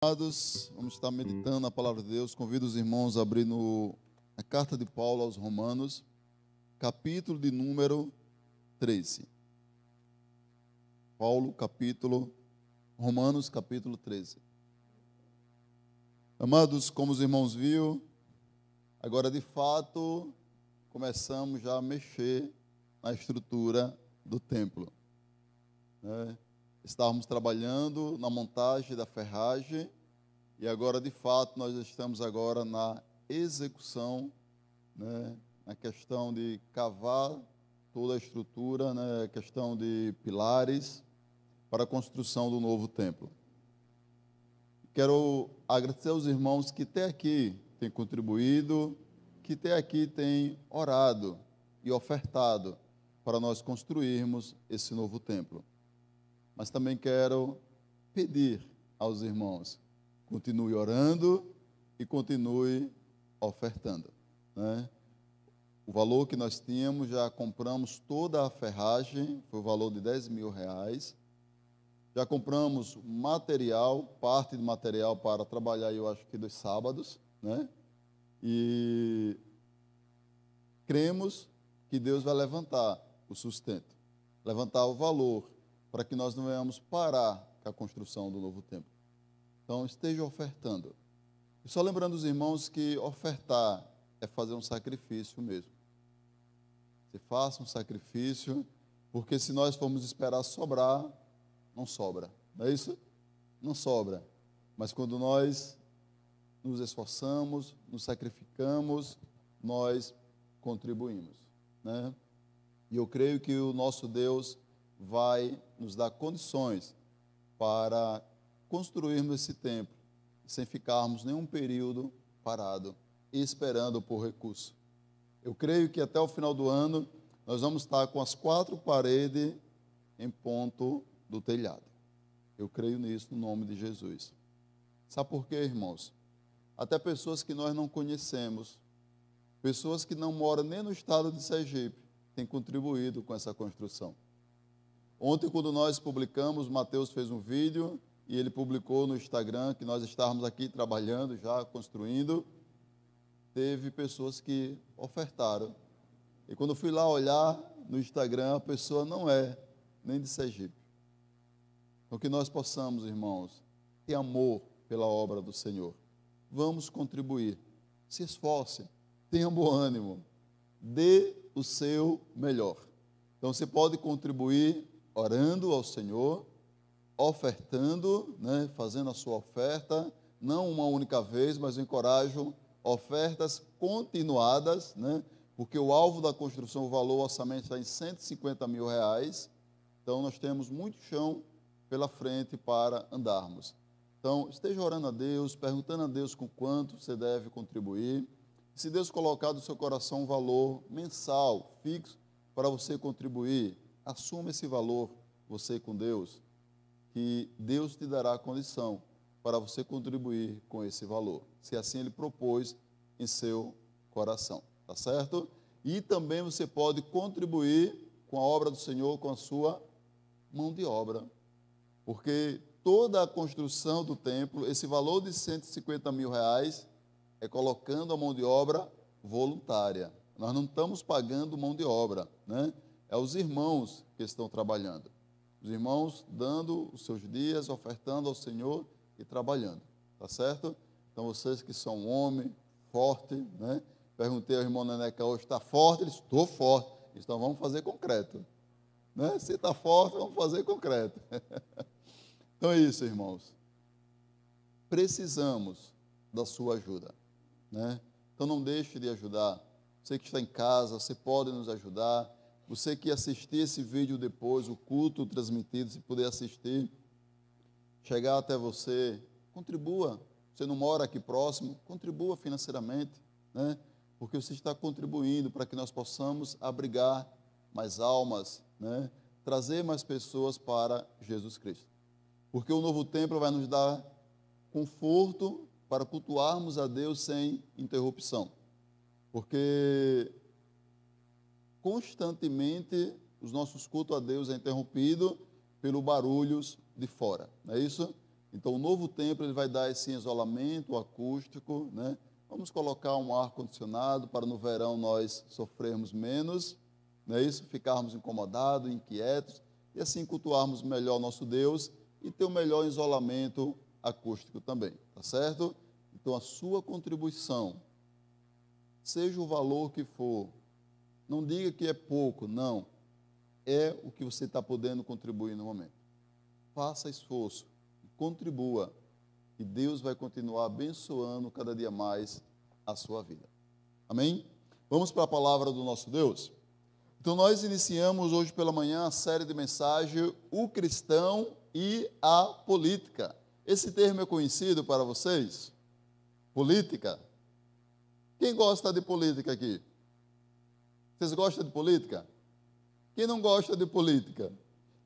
Amados, vamos estar meditando na palavra de Deus. Convido os irmãos a abrir a carta de Paulo aos Romanos, capítulo de número 13. Romanos, capítulo 13. Amados, como os irmãos viram, agora de fato começamos já a mexer na estrutura do templo, né? Estávamos trabalhando na montagem da ferragem e agora, de fato, nós estamos agora na execução, né, na questão de cavar toda a estrutura, né, questão de pilares para a construção do novo templo. Quero agradecer aos irmãos que até aqui têm contribuído, que até aqui têm orado e ofertado para nós construirmos esse novo templo. Mas também quero pedir aos irmãos, continue orando e continue ofertando, né? O valor que nós tínhamos, já compramos toda a ferragem, foi o valor de R$10.000. Já compramos material, parte de material para trabalhar, eu acho que 2 sábados, né? E cremos que Deus vai levantar o sustento, levantar o valor, para que nós não venhamos parar com a construção do novo templo. Então, esteja ofertando. E só lembrando os irmãos que ofertar é fazer um sacrifício mesmo. Você faça um sacrifício, porque se nós formos esperar sobrar, não sobra. Não é isso? Não sobra. Mas quando nós nos esforçamos, nos sacrificamos, nós contribuímos, né? E eu creio que o nosso Deus vai nos dar condições para construirmos esse templo, sem ficarmos nenhum período parado, esperando por recurso. Eu creio que até o final do ano, nós vamos estar com as 4 paredes em ponto do telhado. Eu creio nisso, no nome de Jesus. Sabe por quê, irmãos? Até pessoas que nós não conhecemos, pessoas que não moram nem no estado de Sergipe, têm contribuído com essa construção. Ontem, quando nós publicamos, Mateus fez um vídeo e ele publicou no Instagram que nós estávamos aqui trabalhando, já construindo. Teve pessoas que ofertaram. E quando eu fui lá olhar no Instagram, a pessoa não é nem de Sergipe. Então, que nós possamos, irmãos, ter amor pela obra do Senhor. Vamos contribuir. Se esforce, tenha bom ânimo, dê o seu melhor. Então, você pode contribuir orando ao Senhor, ofertando, né, fazendo a sua oferta, não uma única vez, mas eu encorajo ofertas continuadas, né, porque o alvo da construção, o valor, o orçamento está em R$150.000, então nós temos muito chão pela frente para andarmos. Então, esteja orando a Deus, perguntando a Deus com quanto você deve contribuir. Se Deus colocar do seu coração um valor mensal, fixo, para você contribuir, assuma esse valor, você com Deus, que Deus te dará a condição para você contribuir com esse valor, se assim Ele propôs em seu coração, tá certo? E também você pode contribuir com a obra do Senhor, com a sua mão de obra, porque toda a construção do templo, esse valor de R$150.000 é colocando a mão de obra voluntária. Nós não estamos pagando mão de obra, né? É os irmãos que estão trabalhando. Os irmãos dando os seus dias, ofertando ao Senhor e trabalhando, tá certo? Então, vocês que são homem, forte, né? Perguntei ao irmão Neneca hoje, está forte? Ele disse, estou forte. Então, vamos fazer concreto, né? Se está forte, vamos fazer concreto. Então, é isso, irmãos. Precisamos da sua ajuda, né? Então, não deixe de ajudar. Você que está em casa, você pode nos ajudar. Você que assistir esse vídeo depois, o culto transmitido, se puder assistir, chegar até você, contribua. Você não mora aqui próximo, contribua financeiramente, né? Porque você está contribuindo para que nós possamos abrigar mais almas, né? Trazer mais pessoas para Jesus Cristo. Porque o novo templo vai nos dar conforto para cultuarmos a Deus sem interrupção. Porque constantemente os nossos cultos a Deus é interrompido pelos barulhos de fora, não é isso? Então, o novo templo ele vai dar esse isolamento acústico, né? Vamos colocar um ar-condicionado para no verão nós sofrermos menos, não é isso? Ficarmos incomodados, inquietos, e assim cultuarmos melhor nosso Deus e ter um melhor isolamento acústico também, tá certo? Então, a sua contribuição, seja o valor que for, não diga que é pouco, não, é o que você está podendo contribuir no momento. Faça esforço, contribua, e Deus vai continuar abençoando cada dia mais a sua vida. Amém? Vamos para a palavra do nosso Deus? Então, nós iniciamos hoje pela manhã a série de mensagem O Cristão e a Política. Esse termo é conhecido para vocês? Política? Quem gosta de política aqui? Vocês gostam de política? Quem não gosta de política?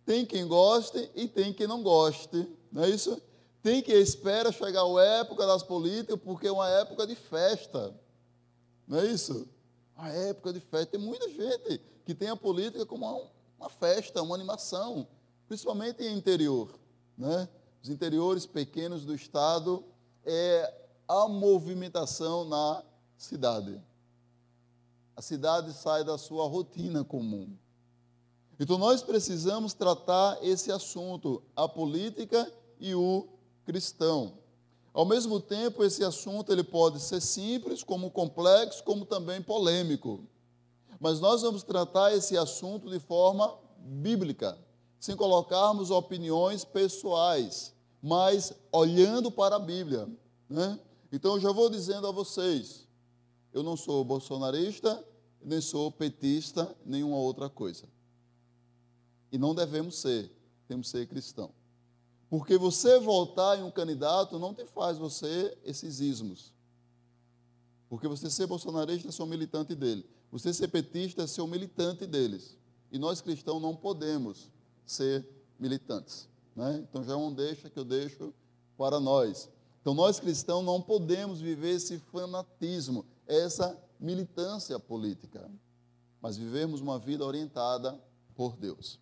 Tem quem goste e tem quem não goste, não é isso? Tem quem espera chegar a época das políticas, porque é uma época de festa, não é isso? Uma época de festa. Tem muita gente que tem a política como uma festa, uma animação, principalmente em interior, né? Os interiores pequenos do estado é a movimentação na cidade. A cidade sai da sua rotina comum. Então, nós precisamos tratar esse assunto, a política e o cristão. Ao mesmo tempo, esse assunto ele pode ser simples, como complexo, como também polêmico. Mas nós vamos tratar esse assunto de forma bíblica, sem colocarmos opiniões pessoais, mas olhando para a Bíblia, né? Então, eu já vou dizendo a vocês, eu não sou bolsonarista, nem sou petista, nenhuma outra coisa. E não devemos ser, temos que ser cristão. Porque você votar em um candidato não te faz você esses ismos. Porque você ser bolsonarista é ser um militante dele. Você ser petista é ser um militante deles. E nós cristãos não podemos ser militantes, né? Então já é um deixa que eu deixo para nós. Então nós cristãos não podemos viver esse fanatismo, essa militância política. Mas vivemos uma vida orientada por Deus.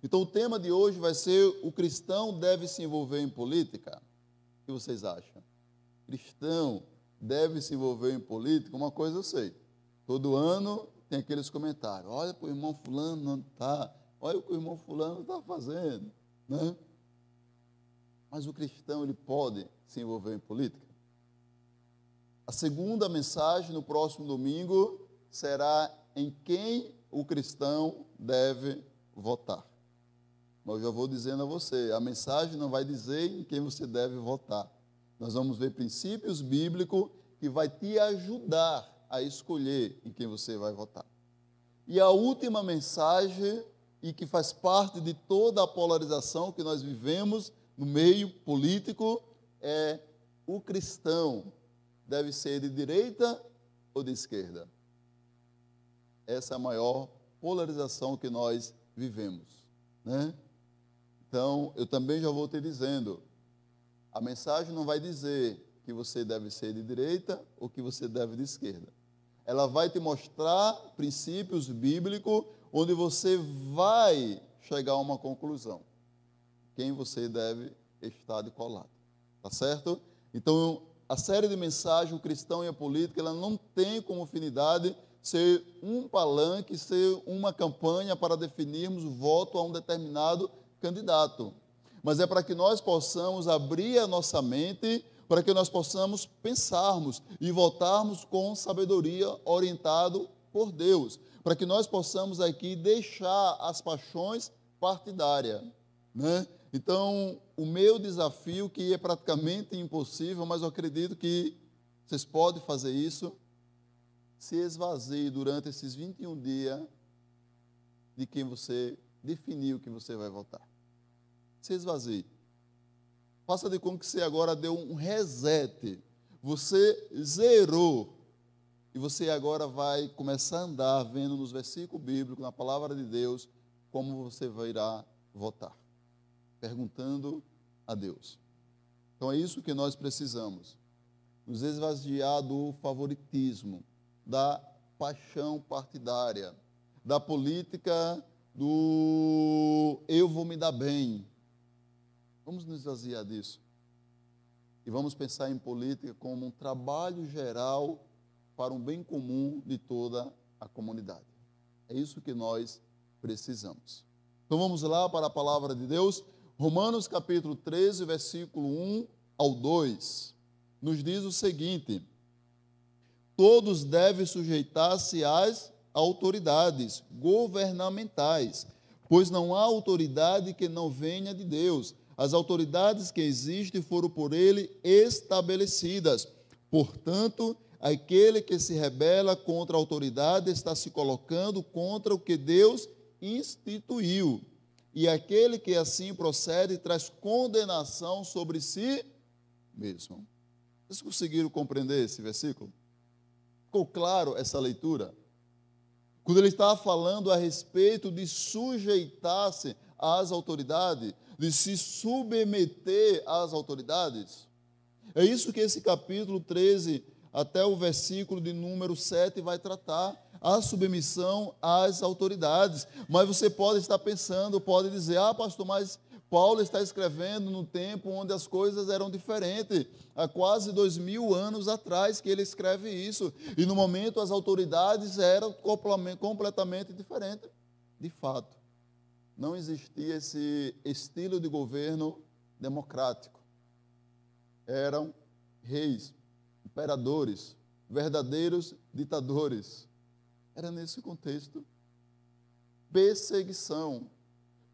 Então, o tema de hoje vai ser: o cristão deve se envolver em política? O que vocês acham? Cristão deve se envolver em política? Uma coisa eu sei, todo ano tem aqueles comentários: olha para o irmão fulano não está, olha o que o irmão fulano está fazendo, né? Mas o cristão, ele pode se envolver em política? A segunda mensagem, no próximo domingo, será em quem o cristão deve votar. Mas eu já vou dizendo a você, a mensagem não vai dizer em quem você deve votar. Nós vamos ver princípios bíblicos que vai te ajudar a escolher em quem você vai votar. E a última mensagem, e que faz parte de toda a polarização que nós vivemos no meio político, é: o cristão deve ser de direita ou de esquerda? Essa é a maior polarização que nós vivemos, né? Então, eu também já vou te dizendo, a mensagem não vai dizer que você deve ser de direita ou que você deve de esquerda. Ela vai te mostrar princípios bíblicos onde você vai chegar a uma conclusão. Quem você deve estar de colado. Tá certo? Então, a série de mensagens, o cristão e a política, ela não tem como finalidade ser um palanque, ser uma campanha para definirmos o voto a um determinado candidato. Mas é para que nós possamos abrir a nossa mente, para que nós possamos pensarmos e votarmos com sabedoria, orientado por Deus, para que nós possamos aqui deixar as paixões partidárias, né? Então, o meu desafio, que é praticamente impossível, mas eu acredito que vocês podem fazer isso: se esvazie durante esses 21 dias de quem você definiu que você vai votar. Se esvazie. Faça de conta que você agora deu um reset. Você zerou. E você agora vai começar a andar vendo nos versículos bíblicos, na palavra de Deus, como você irá votar. Perguntando a Deus. Então é isso que nós precisamos. Nos esvaziar do favoritismo, da paixão partidária, da política do eu vou me dar bem. Vamos nos esvaziar disso. E vamos pensar em política como um trabalho geral para um bem comum de toda a comunidade. É isso que nós precisamos. Então vamos lá para a palavra de Deus. Romanos capítulo 13, versículo 1 ao 2. Nos diz o seguinte: todos devem sujeitar-se às autoridades governamentais, pois não há autoridade que não venha de Deus. As autoridades que existem foram por ele estabelecidas. Portanto, aquele que se rebela contra a autoridade está se colocando contra o que Deus instituiu. E aquele que assim procede traz condenação sobre si mesmo. Vocês conseguiram compreender esse versículo? Ficou claro essa leitura? Quando ele estava falando a respeito de sujeitar-se às autoridades, de se submeter às autoridades, é isso que esse capítulo 13, até o versículo de número 7, vai tratar, a submissão às autoridades. Mas você pode estar pensando, pode dizer, pastor, mas Paulo está escrevendo no tempo onde as coisas eram diferentes, há quase 2000 anos atrás que ele escreve isso, e no momento as autoridades eram completamente diferentes. De fato, não existia esse estilo de governo democrático. Eram reis, imperadores, verdadeiros ditadores. Era nesse contexto. Perseguição.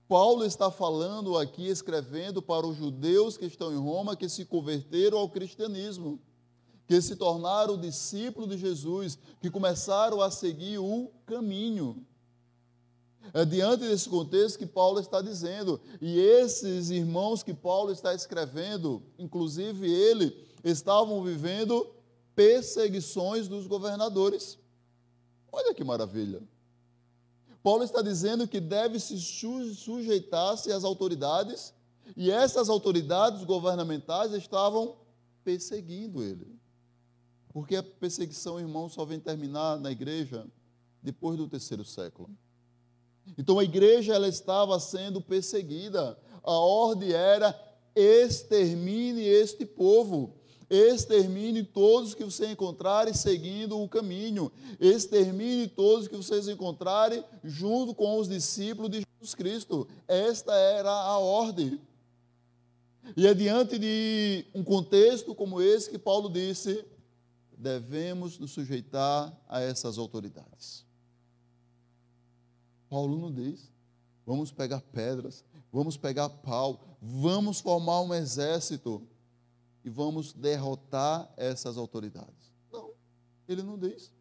Paulo está falando aqui, escrevendo para os judeus que estão em Roma, que se converteram ao cristianismo, que se tornaram discípulos de Jesus, que começaram a seguir o caminho. É diante desse contexto que Paulo está dizendo, e esses irmãos que Paulo está escrevendo, inclusive ele, estavam vivendo perseguições dos governadores. Olha que maravilha. Paulo está dizendo que deve se sujeitar-se às autoridades, e essas autoridades governamentais estavam perseguindo ele. Porque a perseguição, irmão, só vem terminar na igreja depois do 3º século. Então a igreja ela estava sendo perseguida. A ordem era: extermine este povo. Extermine todos que você encontrarem seguindo o caminho. Extermine todos que vocês encontrarem junto com os discípulos de Jesus Cristo. Esta era a ordem. E é diante de um contexto como esse que Paulo disse: devemos nos sujeitar a essas autoridades. Paulo não diz: vamos pegar pedras, vamos pegar pau, vamos formar um exército e vamos derrotar essas autoridades. Não, ele não diz.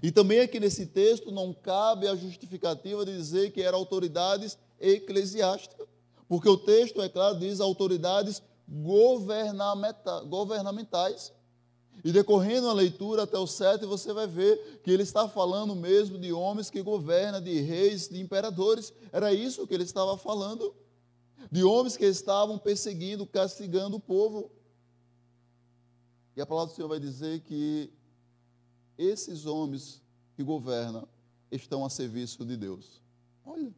E também aqui nesse texto não cabe a justificativa de dizer que eram autoridades eclesiásticas, porque o texto, é claro, diz autoridades governamentais. E decorrendo a leitura até o 7, você vai ver que ele está falando mesmo de homens que governam, de reis, de imperadores. Era isso que ele estava falando. De homens que estavam perseguindo, castigando o povo. E a palavra do Senhor vai dizer que esses homens que governam estão a serviço de Deus. Olha,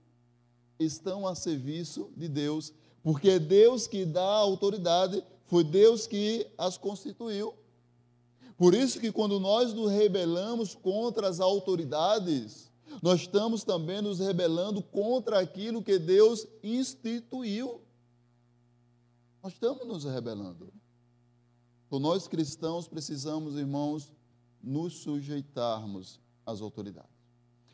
estão a serviço de Deus, porque é Deus que dá a autoridade, foi Deus que as constituiu. Por isso que quando nós nos rebelamos contra as autoridades, nós estamos também nos rebelando contra aquilo que Deus instituiu. Nós estamos nos rebelando. Então, nós cristãos precisamos, irmãos, nos sujeitarmos às autoridades.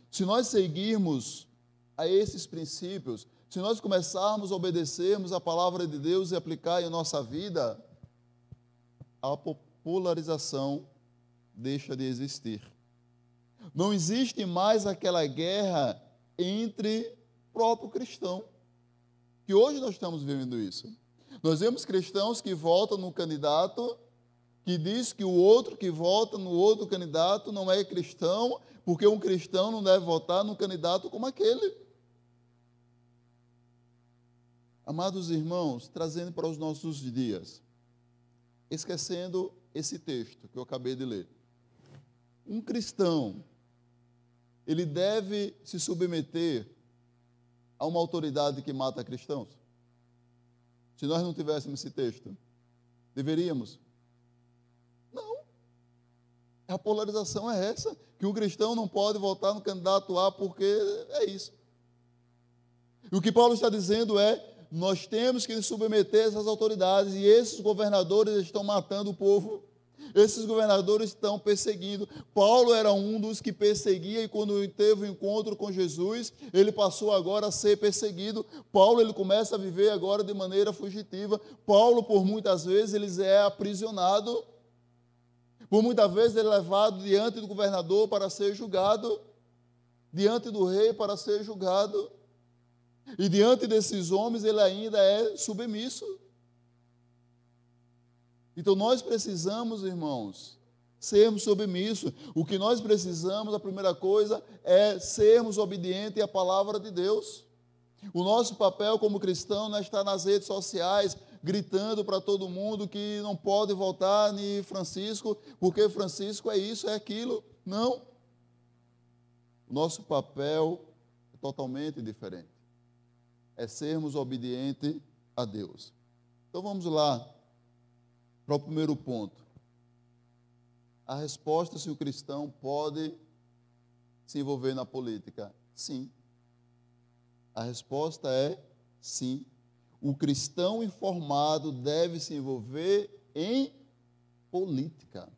Se nós seguirmos a esses princípios, se nós começarmos a obedecermos a palavra de Deus e aplicar em nossa vida, a polarização deixa de existir. Não existe mais aquela guerra entre próprio cristão, que hoje nós estamos vivendo isso. Nós vemos cristãos que votam no candidato, que diz que o outro que vota no outro candidato não é cristão, porque um cristão não deve votar num candidato como aquele. Amados irmãos, trazendo para os nossos dias, esquecendo esse texto que eu acabei de ler. Um cristão, ele deve se submeter a uma autoridade que mata cristãos? se nós não tivéssemos esse texto? Deveríamos? Não. A polarização é essa, que um cristão não pode votar no candidato A porque é isso. E o que Paulo está dizendo é, nós temos que nos submeter a essas autoridades, e esses governadores estão matando o povo. Esses governadores estão perseguindo. Paulo era um dos que perseguia, e quando teve o encontro com Jesus, ele passou agora a ser perseguido. Paulo, ele começa a viver agora de maneira fugitiva. Paulo, por muitas vezes, ele é aprisionado. Por muitas vezes, ele é levado diante do governador para ser julgado, diante do rei para ser julgado. E diante desses homens, ele ainda é submisso. Então, nós precisamos, irmãos, sermos submissos. O que nós precisamos, a primeira coisa, é sermos obedientes à palavra de Deus. O nosso papel como cristão não é estar nas redes sociais, gritando para todo mundo que não pode votar em Francisco, porque Francisco é isso, é aquilo. Não. O nosso papel é totalmente diferente. É sermos obedientes a Deus. Então, vamos lá para o primeiro ponto. A resposta se o cristão pode se envolver na política. Sim. A resposta é sim. O cristão informado deve se envolver em política.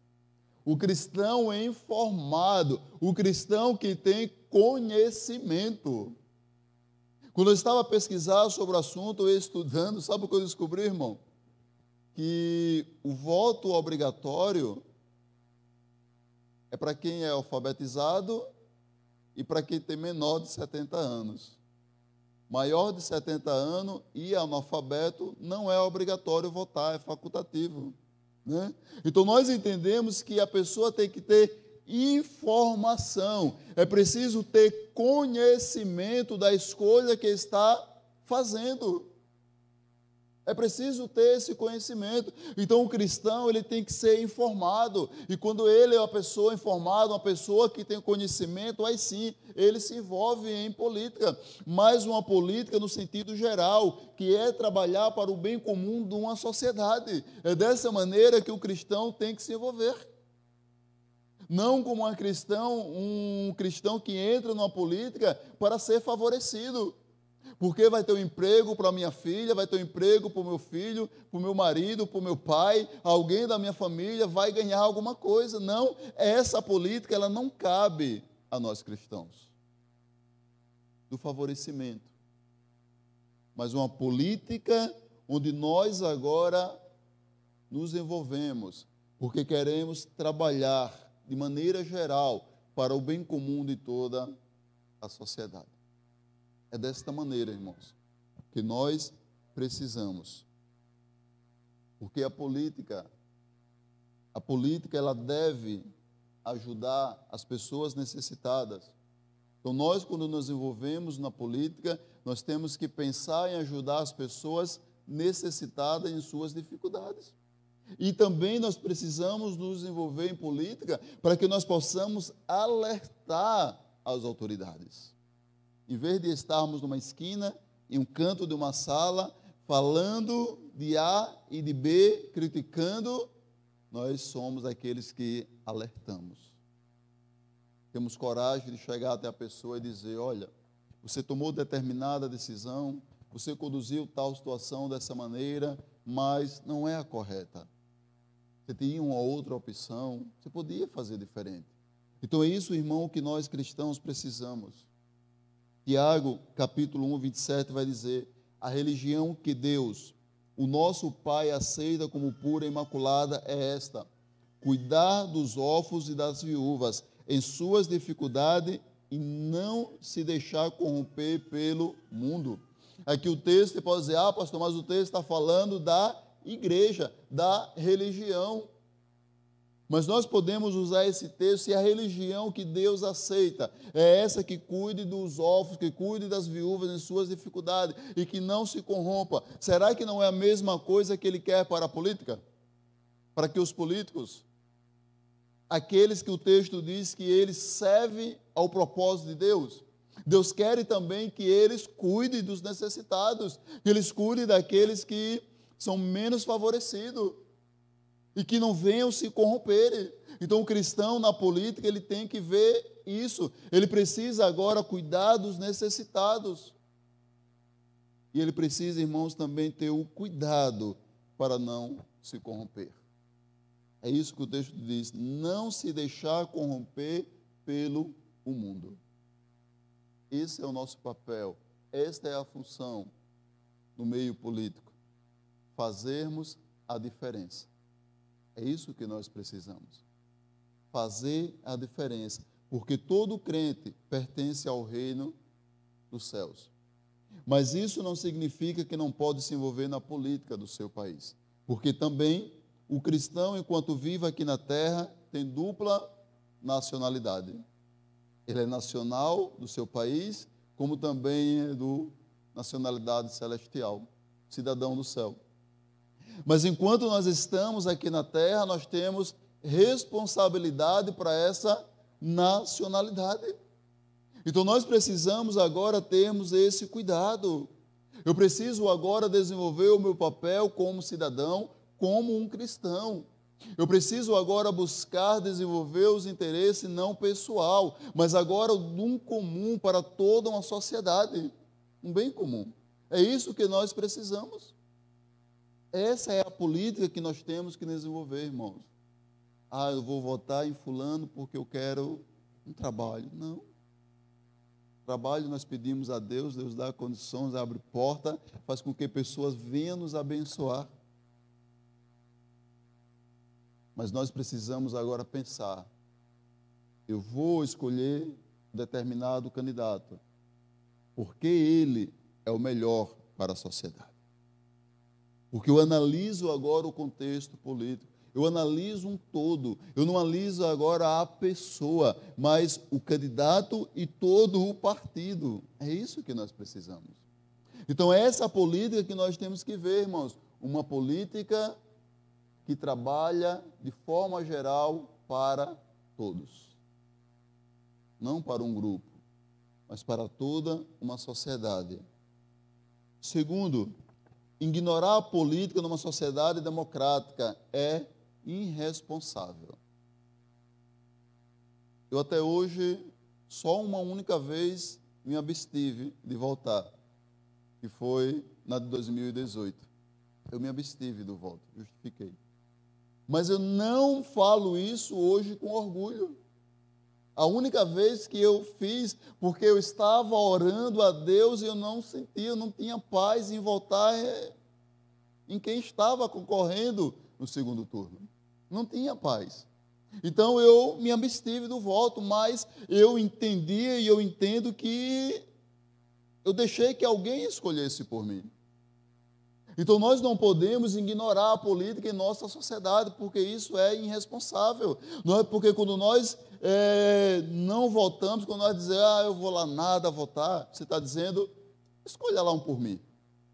O cristão informado, o cristão que tem conhecimento. Quando eu estava pesquisando sobre o assunto, eu estudando, sabe o que eu descobri, irmão? Que o voto obrigatório é para quem é alfabetizado e para quem tem menor de 70 anos. Maior de 70 anos e analfabeto não é obrigatório votar, é facultativo. Né? Então, nós entendemos que a pessoa tem que ter informação, é preciso ter conhecimento da escolha que está fazendo. É preciso ter esse conhecimento. Então, o cristão, ele tem que ser informado. E quando ele é uma pessoa informada, uma pessoa que tem conhecimento, aí sim, ele se envolve em política. Mas uma política no sentido geral, que é trabalhar para o bem comum de uma sociedade. É dessa maneira que o cristão tem que se envolver. Não como um cristão que entra numa política para ser favorecido. Porque vai ter um emprego para minha filha, vai ter um emprego para o meu filho, para o meu marido, para o meu pai, alguém da minha família vai ganhar alguma coisa. Não, essa política ela não cabe a nós cristãos. Do favorecimento. Mas uma política onde nós agora nos envolvemos, porque queremos trabalhar de maneira geral para o bem comum de toda a sociedade. É desta maneira, irmãos, que nós precisamos. Porque a política ela deve ajudar as pessoas necessitadas. Então, nós, quando nos envolvemos na política, nós temos que pensar em ajudar as pessoas necessitadas em suas dificuldades. E também nós precisamos nos envolver em política para que nós possamos alertar as autoridades. Em vez de estarmos numa esquina, em um canto de uma sala, falando de A e de B, criticando, nós somos aqueles que alertamos. Temos coragem de chegar até a pessoa e dizer, olha, você tomou determinada decisão, você conduziu tal situação dessa maneira, mas não é a correta. Você tinha uma outra opção, você podia fazer diferente. Então é isso, irmão, que nós cristãos precisamos. Tiago, capítulo 1, 27, vai dizer, a religião que Deus, o nosso Pai, aceita como pura e imaculada é esta, cuidar dos órfãos e das viúvas em suas dificuldades e não se deixar corromper pelo mundo. Aqui o texto, você pode dizer, pastor, mas o texto está falando da igreja, da religião. Mas nós podemos usar esse texto se a religião que Deus aceita é essa que cuide dos órfãos, que cuide das viúvas em suas dificuldades e que não se corrompa. Será que não é a mesma coisa que Ele quer para a política? Para que os políticos, aqueles que o texto diz que eles servem ao propósito de Deus, Deus quer também que eles cuidem dos necessitados, que eles cuidem daqueles que são menos favorecidos e que não venham se corromperem. Então, o cristão na política, ele tem que ver isso. Ele precisa agora cuidar dos necessitados. E ele precisa, irmãos, também ter o cuidado para não se corromper. É isso que o texto diz, não se deixar corromper pelo mundo. Esse é o nosso papel, esta é a função no meio político, fazermos a diferença. É isso que nós precisamos, fazer a diferença, porque todo crente pertence ao reino dos céus. Mas isso não significa que não pode se envolver na política do seu país, porque também o cristão, enquanto vive aqui na terra, tem dupla nacionalidade. Ele é nacional do seu país, como também é do nacionalidade celestial, cidadão do céu. Mas enquanto nós estamos aqui na terra, nós temos responsabilidade para essa nacionalidade. Então nós precisamos agora termos esse cuidado. Eu preciso agora desenvolver o meu papel como cidadão, como um cristão. Eu preciso agora buscar desenvolver os interesses não pessoal, mas agora de um comum para toda uma sociedade, um bem comum. É isso que nós precisamos. Essa é a política que nós temos que desenvolver, irmãos. Ah, eu vou votar em fulano porque eu quero um trabalho. Não. Trabalho nós pedimos a Deus, Deus dá condições, abre porta, faz com que pessoas venham nos abençoar. Mas nós precisamos agora pensar, eu vou escolher determinado candidato, porque ele é o melhor para a sociedade. Porque eu analiso agora o contexto político, eu analiso um todo, eu não analiso agora a pessoa, mas o candidato e todo o partido. É isso que nós precisamos. Então, é essa política que nós temos que ver, irmãos, uma política que trabalha de forma geral para todos. Não para um grupo, mas para toda uma sociedade. Segundo, ignorar a política numa sociedade democrática é irresponsável. Eu até hoje, só uma única vez, me abstive de votar, que foi na de 2018. Eu me abstive do voto, justifiquei. Mas eu não falo isso hoje com orgulho. A única vez que eu fiz, porque eu estava orando a Deus e eu não sentia, eu não tinha paz em votar em quem estava concorrendo no segundo turno. Não tinha paz. Então eu me abstive do voto, mas eu entendia e eu entendo que eu deixei que alguém escolhesse por mim. Então, nós não podemos ignorar a política em nossa sociedade, porque isso é irresponsável. Não é porque quando nós não votamos, quando nós dizemos, eu vou lá nada votar, você está dizendo, escolha lá um por mim.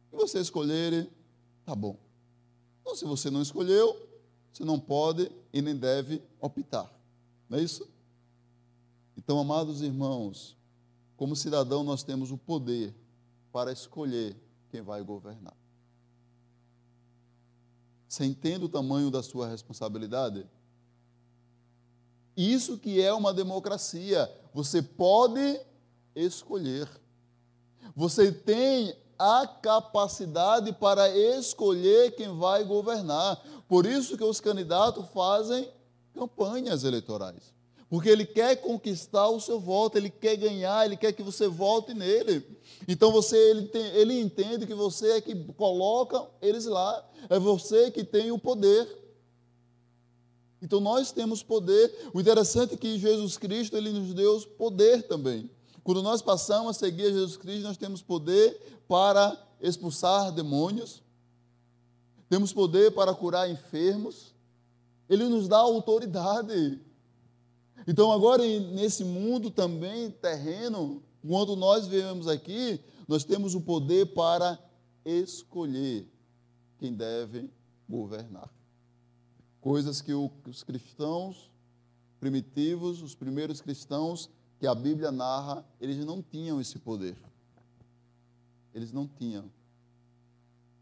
Se você escolher, tá bom. Então, se você não escolheu, você não pode e nem deve optar. Não é isso? Então, amados irmãos, como cidadão, nós temos o poder para escolher quem vai governar. Você entende o tamanho da sua responsabilidade? Isso que é uma democracia. Você pode escolher. Você tem a capacidade para escolher quem vai governar. Por isso que os candidatos fazem campanhas eleitorais. Porque ele quer conquistar o seu voto, ele quer ganhar, ele quer que você vote nele. Então ele entende que você é que coloca eles lá, é você que tem o poder. Então nós temos poder. O interessante é que Jesus Cristo, ele nos deu poder também. Quando nós passamos a seguir Jesus Cristo, nós temos poder para expulsar demônios, temos poder para curar enfermos, ele nos dá autoridade. Então, agora, nesse mundo também terreno, quando nós vivemos aqui, nós temos o poder para escolher quem deve governar. Coisas que os cristãos primitivos, os primeiros cristãos que a Bíblia narra, eles não tinham esse poder. Eles não tinham.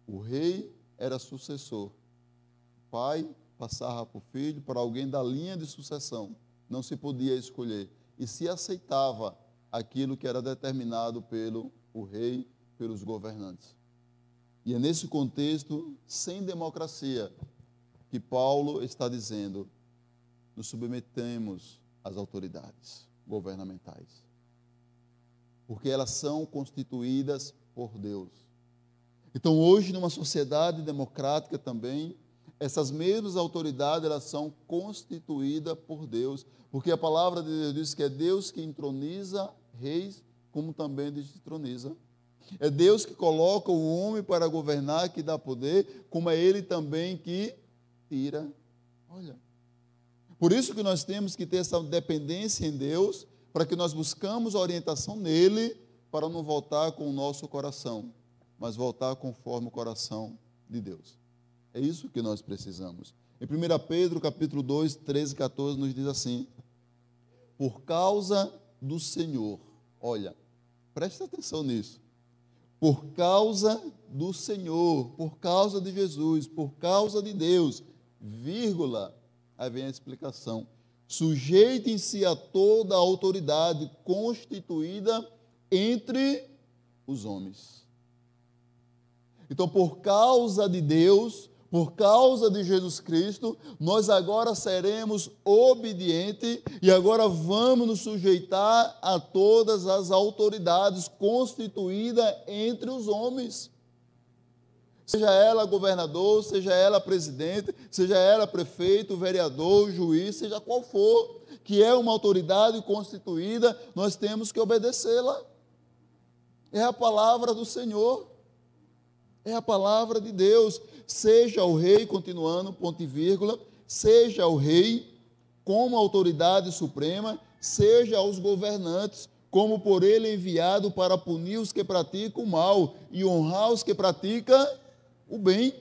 O rei era sucessor. O pai passava para o filho, para alguém da linha de sucessão. Não se podia escolher. E se aceitava aquilo que era determinado pelo o rei, pelos governantes. E é nesse contexto, sem democracia, que Paulo está dizendo: nos submetemos às autoridades governamentais, porque elas são constituídas por Deus. Então, hoje, numa sociedade democrática também, essas mesmas autoridades, elas são constituídas por Deus, porque a palavra de Deus diz que é Deus que entroniza reis, como também destroniza. É Deus que coloca o homem para governar, que dá poder, como é Ele também que tira. Olha, por isso que nós temos que ter essa dependência em Deus, para que nós buscamos a orientação nele, para não voltar com o nosso coração, mas voltar conforme o coração de Deus. É isso que nós precisamos. Em 1 Pedro, capítulo 2, 13 e 14, nos diz assim: por causa do Senhor, olha, presta atenção nisso, por causa do Senhor, por causa de Jesus, por causa de Deus, vírgula, aí vem a explicação, sujeitem-se a toda a autoridade constituída entre os homens. Então, por causa de Deus, por causa de Jesus Cristo, nós agora seremos obedientes e agora vamos nos sujeitar a todas as autoridades constituídas entre os homens. Seja ela governador, seja ela presidente, seja ela prefeito, vereador, juiz, seja qual for, que é uma autoridade constituída, nós temos que obedecê-la. É a palavra do Senhor, é a palavra de Deus. Seja o rei, continuando, ponto e vírgula, seja o rei como autoridade suprema, seja os governantes, como por ele enviado para punir os que praticam o mal e honrar os que praticam o bem.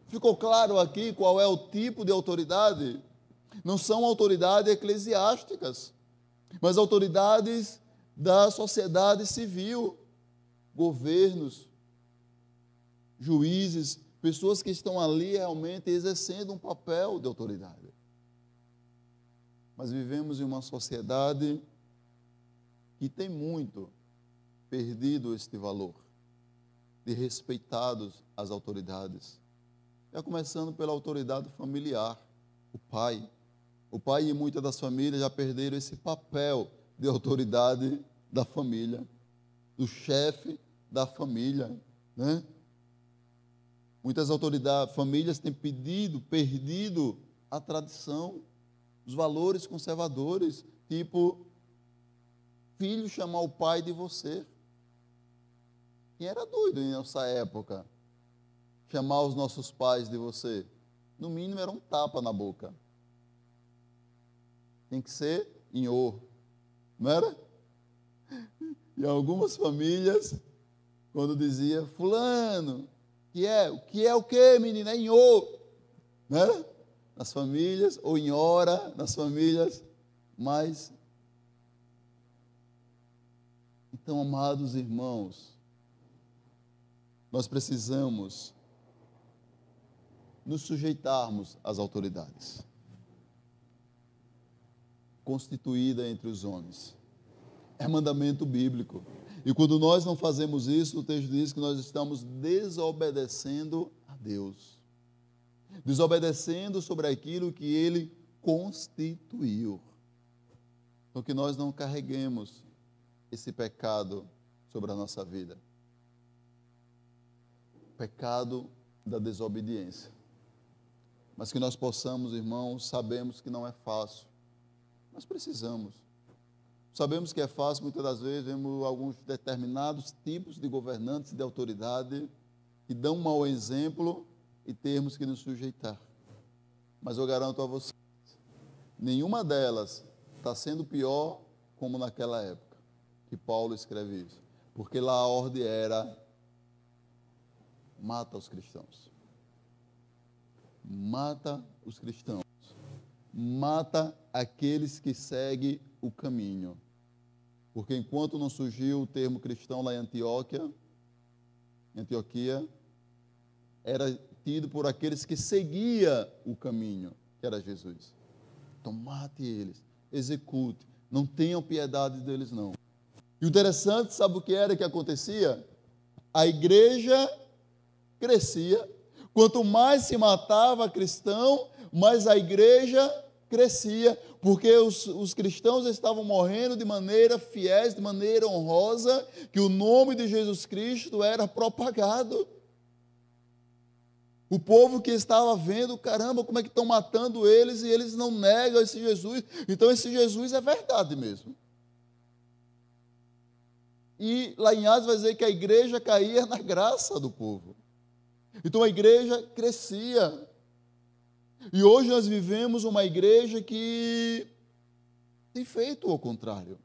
Ficou claro aqui qual é o tipo de autoridade? Não são autoridades eclesiásticas, mas autoridades da sociedade civil, governos, juízes, pessoas que estão ali realmente exercendo um papel de autoridade. Mas vivemos em uma sociedade que tem muito perdido este valor, de respeitados as autoridades. Já começando pela autoridade familiar, o pai. O pai e muitas das famílias já perderam esse papel de autoridade da família, do chefe da família, né? Muitas autoridades, famílias têm perdido a tradição, os valores conservadores, tipo, filho chamar o pai de você. Quem era doido em nossa época? Chamar os nossos pais de você? No mínimo era um tapa na boca. Tem que ser inhô, não era? E algumas famílias, quando dizia, fulano, que é o quê, menina? É inhô, né? Nas famílias, ou em hora, nas famílias, mas... Então, amados irmãos, nós precisamos nos sujeitarmos às autoridades constituída entre os homens. É mandamento bíblico. E quando nós não fazemos isso, o texto diz que nós estamos desobedecendo a Deus. Desobedecendo sobre aquilo que Ele constituiu. Então, que nós não carreguemos esse pecado sobre a nossa vida. Pecado da desobediência. Mas que nós possamos, irmãos, sabemos que não é fácil. Nós precisamos. Sabemos que é fácil, muitas das vezes, vemos alguns determinados tipos de governantes de autoridade que dão um mau exemplo e termos que nos sujeitar. Mas eu garanto a vocês, nenhuma delas está sendo pior como naquela época que Paulo escreve isso. Porque lá a ordem era: mata os cristãos. Mata os cristãos. Mata aqueles que seguem o caminho. Porque enquanto não surgiu o termo cristão lá em Antioquia, era tido por aqueles que seguia o caminho, que era Jesus. Então mate eles, execute, não tenham piedade deles não. E o interessante, sabe o que era que acontecia? A igreja crescia. Quanto mais se matava cristão, mais a igreja crescia, porque os cristãos estavam morrendo de maneira fiel, de maneira honrosa, que o nome de Jesus Cristo era propagado. O povo que estava vendo, caramba, como é que estão matando eles e eles não negam esse Jesus. Então esse Jesus é verdade mesmo. E lá em Atos vai dizer que a igreja caía na graça do povo. Então a igreja crescia. E hoje nós vivemos uma igreja que tem feito o contrário.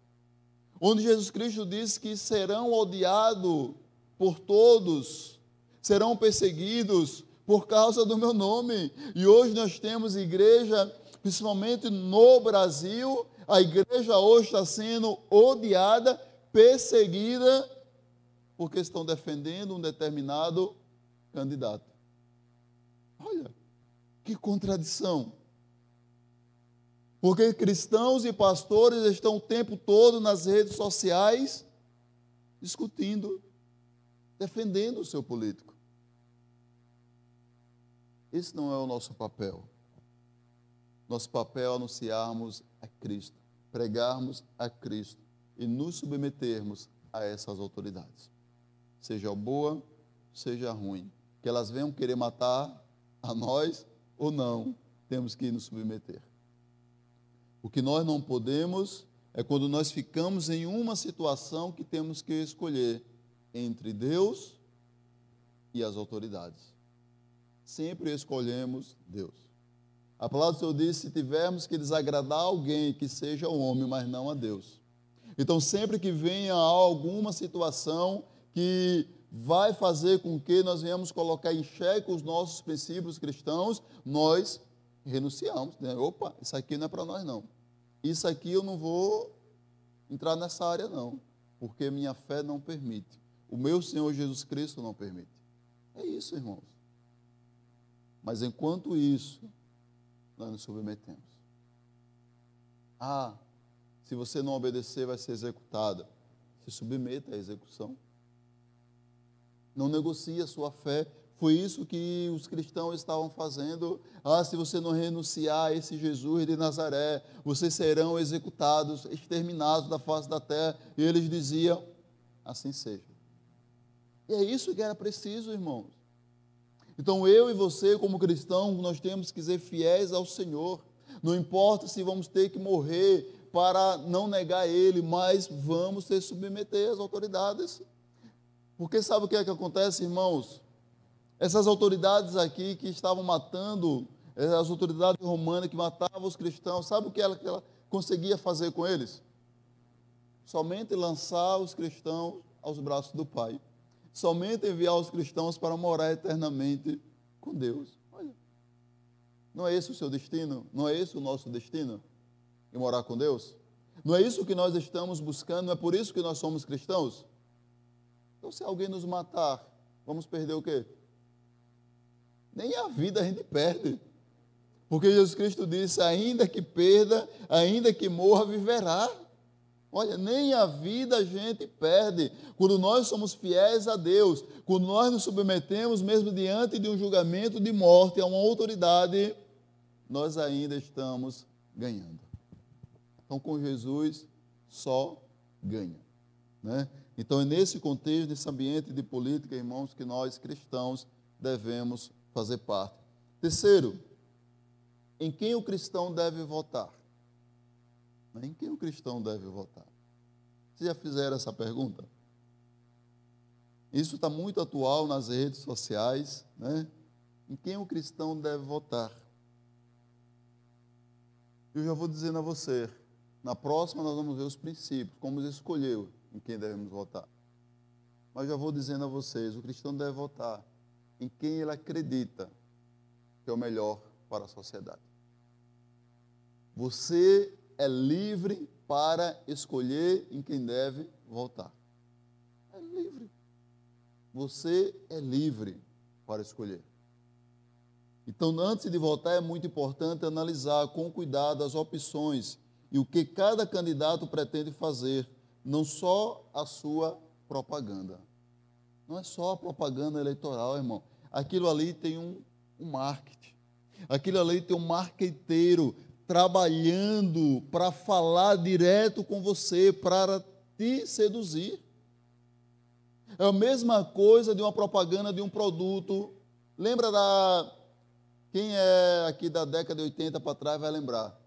Onde Jesus Cristo disse que serão odiados por todos, serão perseguidos por causa do meu nome. E hoje nós temos igreja, principalmente no Brasil, a igreja hoje está sendo odiada, perseguida, porque estão defendendo um determinado candidato. Olha, que contradição. Porque cristãos e pastores estão o tempo todo nas redes sociais discutindo, defendendo o seu político. Esse não é o nosso papel. Nosso papel é anunciarmos a Cristo, pregarmos a Cristo e nos submetermos a essas autoridades. Seja boa, seja ruim. Que elas venham querer matar a nós ou não, temos que nos submeter. O que nós não podemos é quando nós ficamos em uma situação que temos que escolher entre Deus e as autoridades. Sempre escolhemos Deus. A palavra do Senhor diz, se tivermos que desagradar alguém, que seja o homem, mas não a Deus. Então, sempre que venha alguma situação que vai fazer com que nós venhamos colocar em xeque os nossos princípios cristãos, nós renunciamos. Né? Opa, isso aqui não é para nós não. Isso aqui eu não vou entrar nessa área não, porque minha fé não permite. O meu Senhor Jesus Cristo não permite. É isso, irmãos. Mas enquanto isso, nós nos submetemos. Ah, se você não obedecer, vai ser executada. Se submeta à execução. Não negocie a sua fé. Foi isso que os cristãos estavam fazendo. Ah, se você não renunciar a esse Jesus de Nazaré, vocês serão executados, exterminados da face da terra. E eles diziam, assim seja. E é isso que era preciso, irmãos. Então eu e você, como cristãos, nós temos que ser fiéis ao Senhor. Não importa se vamos ter que morrer para não negar Ele, mas vamos se submeter às autoridades. Porque sabe o que é que acontece, irmãos? Essas autoridades aqui que estavam matando, as autoridades romanas que matavam os cristãos, sabe o que ela conseguia fazer com eles? Somente lançar os cristãos aos braços do Pai. Somente enviar os cristãos para morar eternamente com Deus. Olha, não é esse o seu destino? Não é esse o nosso destino? E morar com Deus? Não é isso que nós estamos buscando? Não é por isso que nós somos cristãos? Então, se alguém nos matar, vamos perder o quê? Nem a vida a gente perde. Porque Jesus Cristo disse, ainda que perda, ainda que morra, viverá. Olha, nem a vida a gente perde. Quando nós somos fiéis a Deus, quando nós nos submetemos mesmo diante de um julgamento de morte a uma autoridade, nós ainda estamos ganhando. Então, com Jesus, só ganha. Né? Então, é nesse contexto, nesse ambiente de política, irmãos, que nós, cristãos, devemos fazer parte. Terceiro, em quem o cristão deve votar? Em quem o cristão deve votar? Vocês já fizeram essa pergunta? Isso está muito atual nas redes sociais, né? Em quem o cristão deve votar? Eu já vou dizendo a você, na próxima nós vamos ver os princípios, como escolheu em quem devemos votar. Mas já vou dizendo a vocês, o cristão deve votar em quem ele acredita que é o melhor para a sociedade. Você é livre para escolher em quem deve votar. É livre. Você é livre para escolher. Então, antes de votar, é muito importante analisar com cuidado as opções e o que cada candidato pretende fazer, não só a sua propaganda. Não é só a propaganda eleitoral, irmão. Aquilo ali tem um marketing. Aquilo ali tem um marqueteiro trabalhando para falar direto com você, para te seduzir. É a mesma coisa de uma propaganda de um produto. Lembra da... Quem é aqui da década de 80 para trás vai lembrar.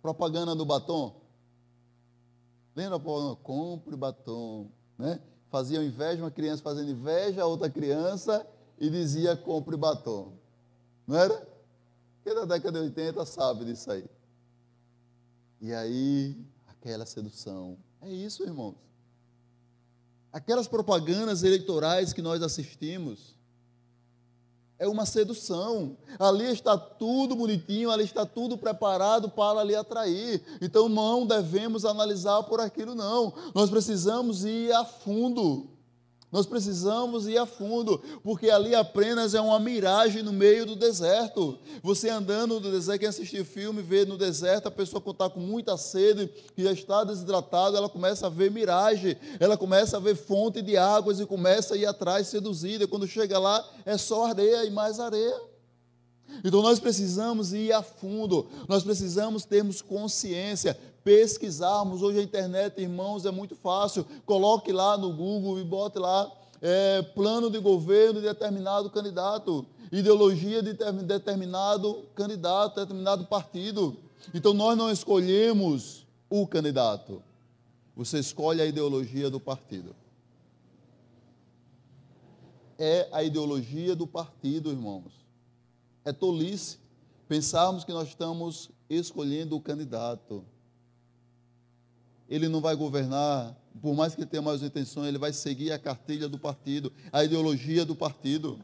Propaganda do batom. Lembra? Compre batom. Né? Faziam inveja, uma criança fazendo inveja a outra criança e dizia compre batom. Não era? Quem é da década de 80 sabe disso aí. E aí, aquela sedução. É isso, irmãos. Aquelas propagandas eleitorais que nós assistimos é uma sedução. Ali está tudo bonitinho, ali está tudo preparado para lhe atrair. Então não devemos analisar por aquilo, não. Nós precisamos ir a fundo. Nós precisamos ir a fundo, porque ali apenas é uma miragem no meio do deserto. Você andando no deserto, quem assistir filme, vê no deserto, a pessoa que está com muita sede, que já está desidratada, ela começa a ver miragem, ela começa a ver fonte de águas e começa a ir atrás seduzida. Quando chega lá, é só areia e mais areia. Então nós precisamos ir a fundo, nós precisamos termos consciência, pesquisarmos. Hoje a internet, irmãos, é muito fácil. Coloque lá no Google e bote lá plano de governo de determinado candidato, ideologia de determinado candidato, determinado partido. Então nós não escolhemos o candidato, você escolhe a ideologia do partido. É a ideologia do partido, irmãos. É tolice pensarmos que nós estamos escolhendo o candidato. Ele não vai governar, por mais que tenha mais intenções, ele vai seguir a cartilha do partido, a ideologia do partido.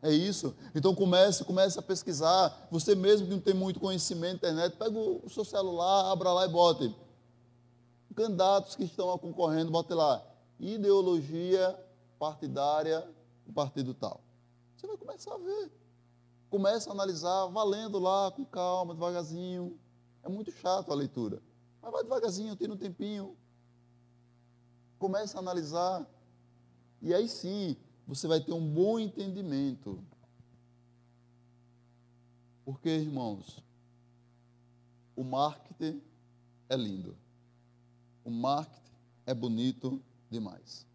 É isso. Então comece a pesquisar. Você mesmo que não tem muito conhecimento na internet, pega o seu celular, abra lá e bote. Candidatos que estão concorrendo, bote lá. Ideologia partidária do partido tal. Você vai começar a ver. Começa a analisar, valendo lá, com calma, devagarzinho. É muito chato a leitura. Mas vai devagarzinho, tira um tempinho. Começa a analisar. E aí sim, você vai ter um bom entendimento. Porque, irmãos, o marketing é lindo. O marketing é bonito demais.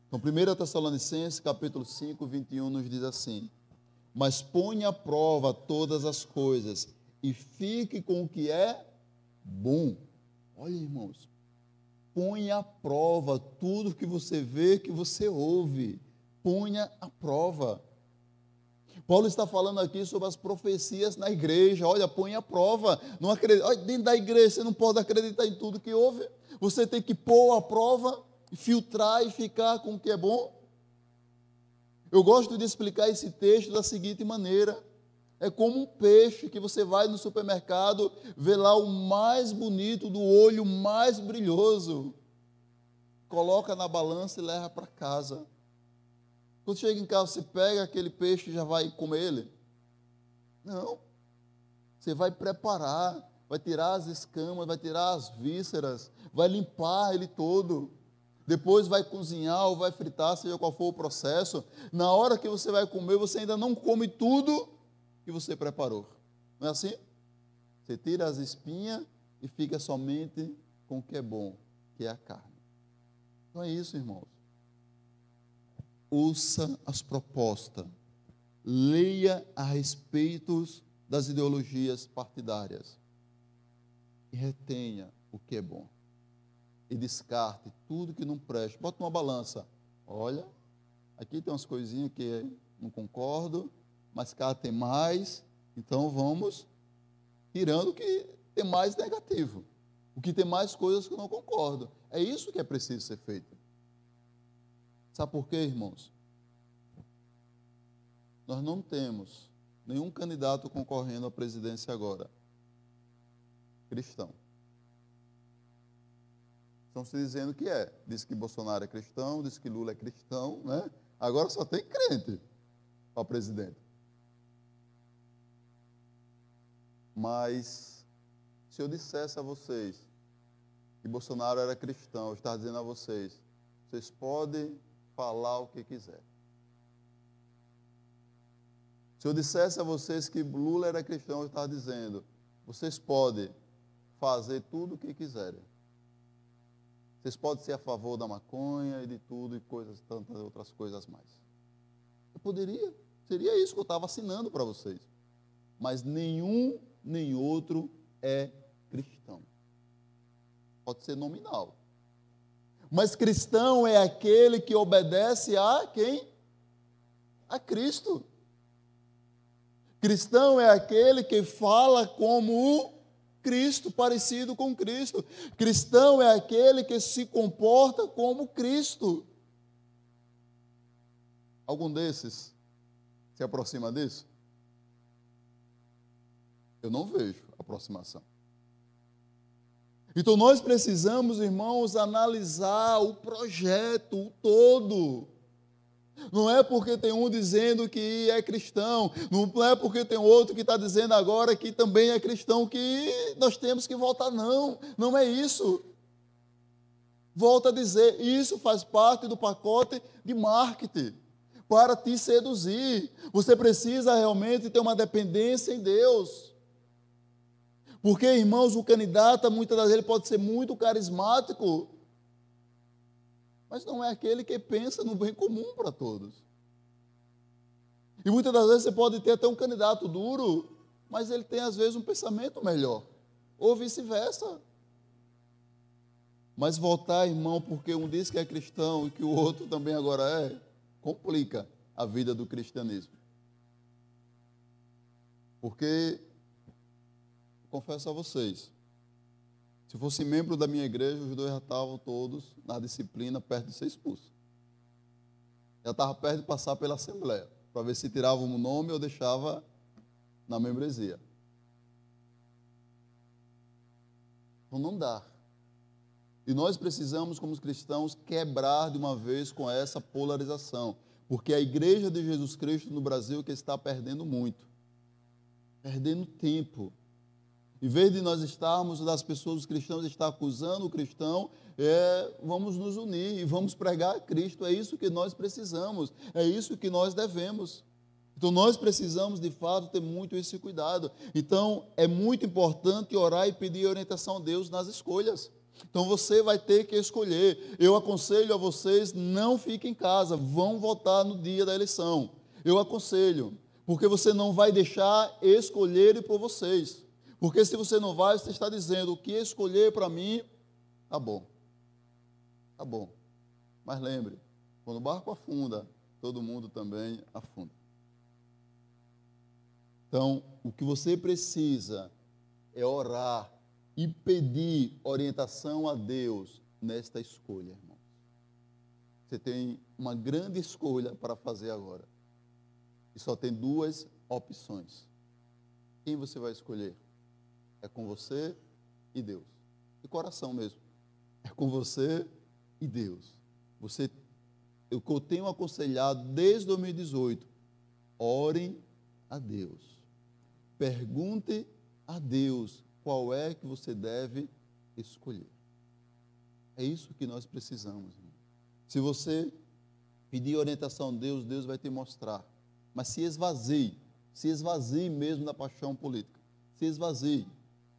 Então, 1 Tessalonicenses, capítulo 5, 21, nos diz assim: mas ponha à prova todas as coisas e fique com o que é bom. Olha, irmãos, ponha à prova tudo que você vê, que você ouve. Ponha à prova. Paulo está falando aqui sobre as profecias na igreja. Olha, ponha à prova. Não acredita. Olha, dentro da igreja você não pode acreditar em tudo que ouve. Você tem que pôr à prova, filtrar e ficar com o que é bom. Eu gosto de explicar esse texto da seguinte maneira: é como um peixe que você vai no supermercado, vê lá o mais bonito do olho, mais brilhoso, coloca na balança e leva para casa. Quando chega em casa, você pega aquele peixe e já vai comer ele? Não. Você vai preparar, vai tirar as escamas, vai tirar as vísceras, vai limpar ele todo. Depois vai cozinhar ou vai fritar, seja qual for o processo. Na hora que você vai comer, você ainda não come tudo que você preparou. Não é assim? Você tira as espinhas e fica somente com o que é bom, que é a carne. Então é isso, irmãos. Ouça as propostas. Leia a respeito das ideologias partidárias. E retenha o que é bom. E descarte tudo que não presta. Bota uma balança. Olha, aqui tem umas coisinhas que não concordo, mas cá tem mais. Então vamos tirando o que tem mais negativo. O que tem mais coisas que eu não concordo. É isso que é preciso ser feito. Sabe por quê, irmãos? Nós não temos nenhum candidato concorrendo à presidência agora cristão. Estão se dizendo que é. Diz que Bolsonaro é cristão, diz que Lula é cristão, né? Agora só tem crente para presidente. Mas se eu dissesse a vocês que Bolsonaro era cristão, eu estava dizendo a vocês, vocês podem falar o que quiserem. Se eu dissesse a vocês que Lula era cristão, eu estava dizendo, vocês podem fazer tudo o que quiserem. Vocês podem ser a favor da maconha e de tudo e tantas outras coisas mais. Eu poderia, seria isso que eu estava assinando para vocês. Mas nenhum nem outro é cristão. Pode ser nominal. Mas cristão é aquele que obedece a quem? A Cristo. Cristão é aquele que fala como o Cristo, parecido com Cristo. Cristão é aquele que se comporta como Cristo. Algum desses se aproxima disso? Eu não vejo aproximação. Então nós precisamos, irmãos, analisar o projeto, o todo. Não é porque tem um dizendo que é cristão, não é porque tem outro que está dizendo agora que também é cristão que nós temos que votar, não. Não é isso. Volto a dizer, isso faz parte do pacote de marketing para te seduzir. Você precisa realmente ter uma dependência em Deus. Porque, irmãos, o candidato, muitas das vezes, ele pode ser muito carismático, mas não é aquele que pensa no bem comum para todos. E muitas das vezes você pode ter até um candidato duro, mas ele tem, às vezes, um pensamento melhor, ou vice-versa. Mas votar, irmão, porque um diz que é cristão e que o outro também agora é, complica a vida do cristianismo. Porque, confesso a vocês, se fosse membro da minha igreja, os dois já estavam todos na disciplina, perto de ser expulsos. Já estava perto de passar pela Assembleia, para ver se tiravam o nome ou deixava na membresia. Então não dá. E nós precisamos, como cristãos, quebrar de uma vez com essa polarização, porque a igreja de Jesus Cristo no Brasil que está perdendo muito, perdendo tempo. Em vez de nós estarmos, das pessoas, os cristãos, estar acusando o cristão, vamos nos unir e vamos pregar a Cristo. É isso que nós precisamos, é isso que nós devemos. Então, nós precisamos, de fato, ter muito esse cuidado. Então, é muito importante orar e pedir orientação a Deus nas escolhas. Então, você vai ter que escolher. Eu aconselho a vocês, não fiquem em casa, vão votar no dia da eleição. Eu aconselho, porque você não vai deixar escolherem por vocês. Porque se você não vai, você está dizendo, o que escolher para mim, tá bom. Tá bom. Mas lembre, quando o barco afunda, todo mundo também afunda. Então, o que você precisa é orar e pedir orientação a Deus nesta escolha, irmão. Você tem uma grande escolha para fazer agora. E só tem duas opções. Quem você vai escolher? É com você e Deus. De coração mesmo. É com você e Deus. Eu tenho aconselhado desde 2018, orem a Deus. Pergunte a Deus qual é que você deve escolher. É isso que nós precisamos, irmão. Se você pedir orientação a Deus, Deus vai te mostrar. Mas se esvazie mesmo da paixão política. Se esvazie.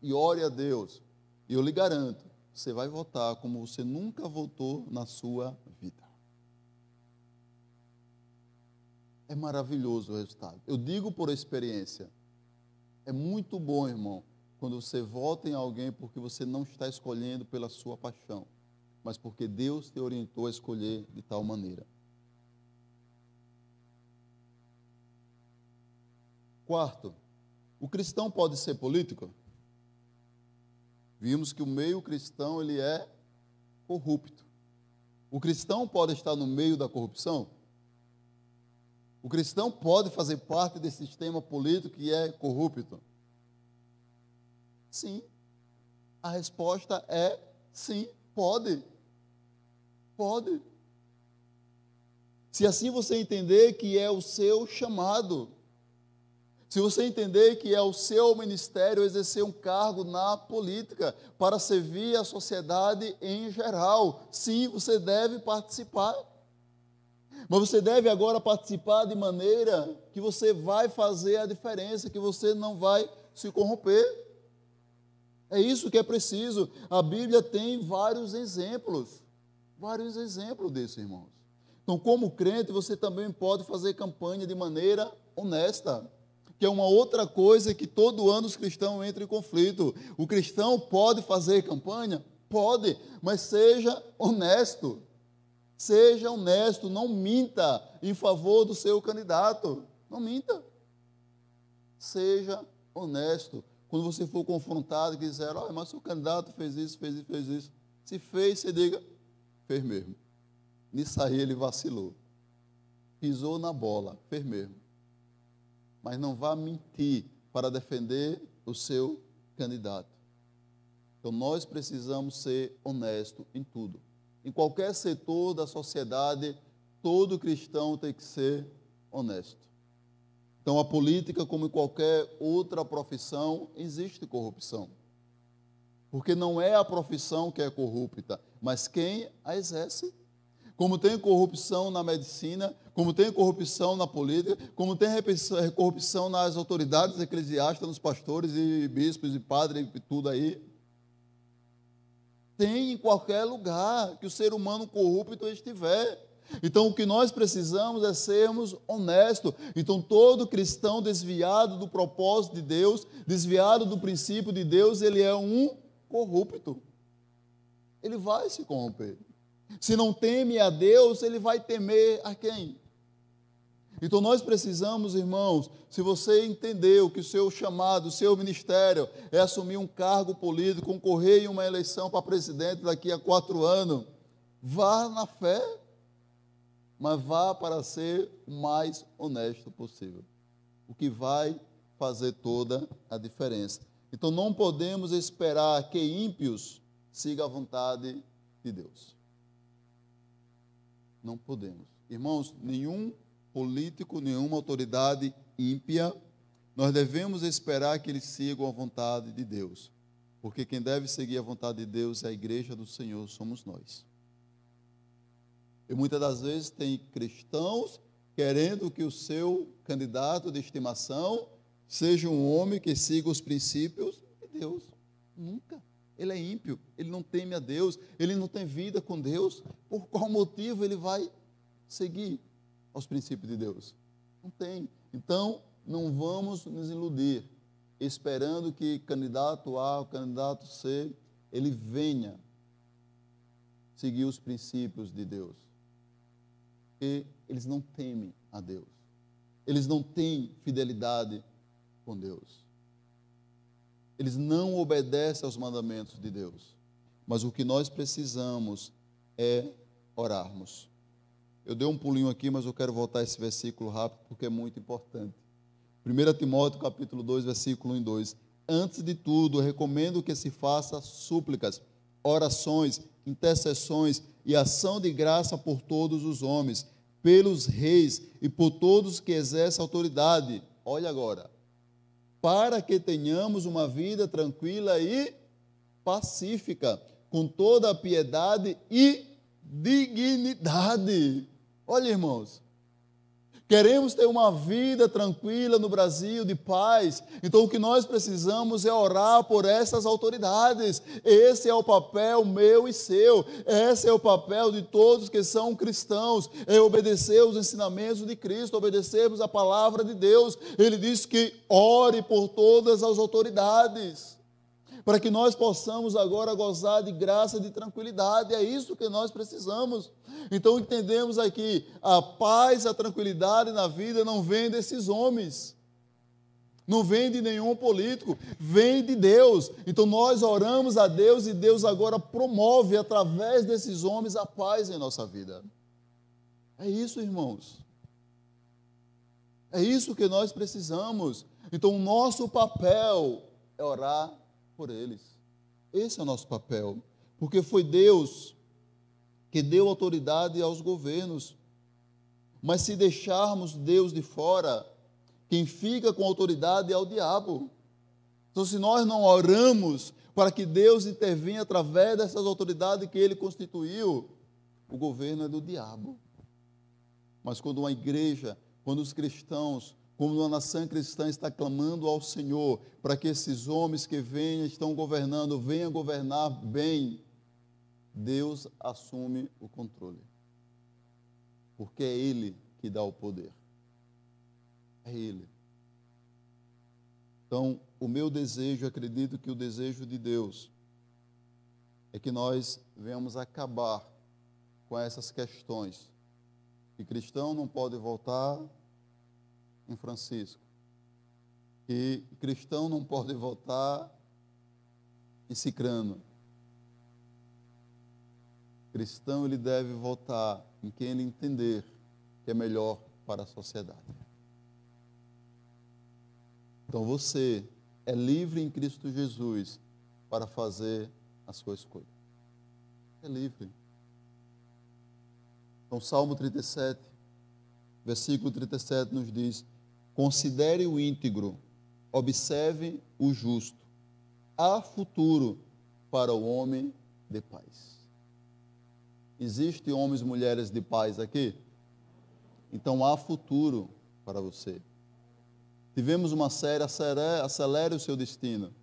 E ore a Deus, e eu lhe garanto, você vai votar como você nunca votou na sua vida. É maravilhoso o resultado. Eu digo por experiência, é muito bom, irmão, quando você vota em alguém porque você não está escolhendo pela sua paixão, mas porque Deus te orientou a escolher de tal maneira. Quarto, o cristão pode ser político? Vimos que o meio cristão ele é corrupto. O cristão pode estar no meio da corrupção? O cristão pode fazer parte desse sistema político que é corrupto? Sim. A resposta é sim, pode. Pode. Se assim você entender que é o seu chamado. Se você entender que é o seu ministério exercer um cargo na política para servir a sociedade em geral, sim, você deve participar. Mas você deve agora participar de maneira que você vai fazer a diferença, que você não vai se corromper. É isso que é preciso. A Bíblia tem vários exemplos disso, irmãos. Então, como crente, você também pode fazer campanha de maneira honesta, que é uma outra coisa que todo ano os cristãos entram em conflito. O cristão pode fazer campanha? Pode, mas seja honesto. Seja honesto, não minta em favor do seu candidato. Não minta. Seja honesto. Quando você for confrontado e quiser, olha, mas o candidato fez isso, fez isso, fez isso. Se fez, você diga, fez mesmo. Nisso aí ele vacilou. Pisou na bola, fez mesmo. Mas não vá mentir para defender o seu candidato. Então, nós precisamos ser honestos em tudo. Em qualquer setor da sociedade, todo cristão tem que ser honesto. Então, a política, como em qualquer outra profissão, existe corrupção. Porque não é a profissão que é corrupta, mas quem a exerce. Como tem corrupção na medicina, como tem corrupção na política, como tem corrupção nas autoridades eclesiásticas, nos pastores e bispos e padres e tudo aí. Tem em qualquer lugar que o ser humano corrupto estiver. Então, o que nós precisamos é sermos honestos. Então, todo cristão desviado do propósito de Deus, desviado do princípio de Deus, ele é um corrupto. Ele vai se corromper. Se não teme a Deus, ele vai temer a quem? Então nós precisamos, irmãos, se você entendeu que o seu chamado, o seu ministério é assumir um cargo político, concorrer em uma eleição para presidente daqui a 4 anos, vá na fé, mas vá para ser o mais honesto possível, o que vai fazer toda a diferença. Então não podemos esperar que ímpios sigam a vontade de Deus. Não podemos. Irmãos, nenhum político, nenhuma autoridade ímpia, nós devemos esperar que eles sigam a vontade de Deus. Porque quem deve seguir a vontade de Deus é a igreja do Senhor, somos nós. E muitas das vezes tem cristãos querendo que o seu candidato de estimação seja um homem que siga os princípios de Deus. Nunca. Ele é ímpio, ele não teme a Deus, ele não tem vida com Deus. Por qual motivo ele vai seguir aos princípios de Deus? Não tem. Então, não vamos nos iludir, esperando que candidato A, o candidato C, ele venha seguir os princípios de Deus. Porque eles não temem a Deus. Eles não têm fidelidade com Deus. Eles não obedecem aos mandamentos de Deus. Mas o que nós precisamos é orarmos. Eu dei um pulinho aqui, mas eu quero voltar a esse versículo rápido, porque é muito importante. 1 Timóteo, capítulo 2, versículo 1 e 2. Antes de tudo, eu recomendo que se faça súplicas, orações, intercessões e ação de graça por todos os homens, pelos reis e por todos que exercem autoridade. Olha agora. Para que tenhamos uma vida tranquila e pacífica, com toda a piedade e dignidade. Olha, irmãos, queremos ter uma vida tranquila no Brasil, de paz. Então, o que nós precisamos é orar por essas autoridades. Esse é o papel meu e seu. Esse é o papel de todos que são cristãos. É obedecer os ensinamentos de Cristo, obedecermos a palavra de Deus. Ele diz que ore por todas as autoridades, para que nós possamos agora gozar de graça e de tranquilidade. É isso que nós precisamos. Então entendemos aqui, a paz, a tranquilidade na vida não vem desses homens, não vem de nenhum político, vem de Deus. Então nós oramos a Deus e Deus agora promove através desses homens a paz em nossa vida. É isso, irmãos. É isso que nós precisamos. Então o nosso papel é orar por eles. Esse é o nosso papel, porque foi Deus que deu autoridade aos governos. Mas se deixarmos Deus de fora, Quem fica com autoridade é o diabo. Então, se nós não oramos para que Deus intervenha através dessas autoridades que Ele constituiu, o governo é do diabo. Mas quando uma igreja, quando os cristãos, quando uma nação cristã está clamando ao Senhor para que esses homens que estão governando, venham governar bem, Deus assume o controle. Porque é Ele que dá o poder. É Ele. Então, o meu desejo, acredito que o desejo de Deus é que nós venhamos acabar com essas questões. Que cristão não pode votar em Francisco. Que cristão não pode votar em Cicrano. Cristão, ele deve votar em quem ele entender que é melhor para a sociedade. Então você é livre em Cristo Jesus para fazer a sua escolha. É livre. Então, Salmo 37, versículo 37 nos diz: considere o íntegro, observe o justo. Há futuro para o homem de paz. Existem homens e mulheres de paz aqui? Então há futuro para você. Tivemos uma série, Acelere o Seu Destino.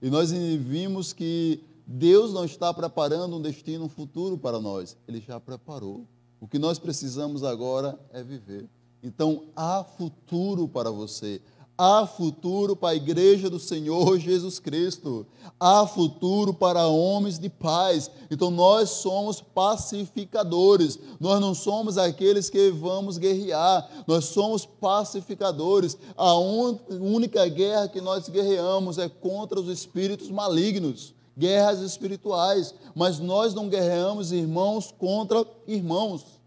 E nós vimos que Deus não está preparando um destino, um futuro para nós. Ele já preparou. O que nós precisamos agora é viver. Então, há futuro para você. Há futuro para a igreja do Senhor Jesus Cristo. Há futuro para homens de paz. Então, nós somos pacificadores. Nós não somos aqueles que vamos guerrear. Nós somos pacificadores. A única guerra que nós guerreamos é contra os espíritos malignos. Guerras espirituais. Mas nós não guerreamos irmãos contra irmãos.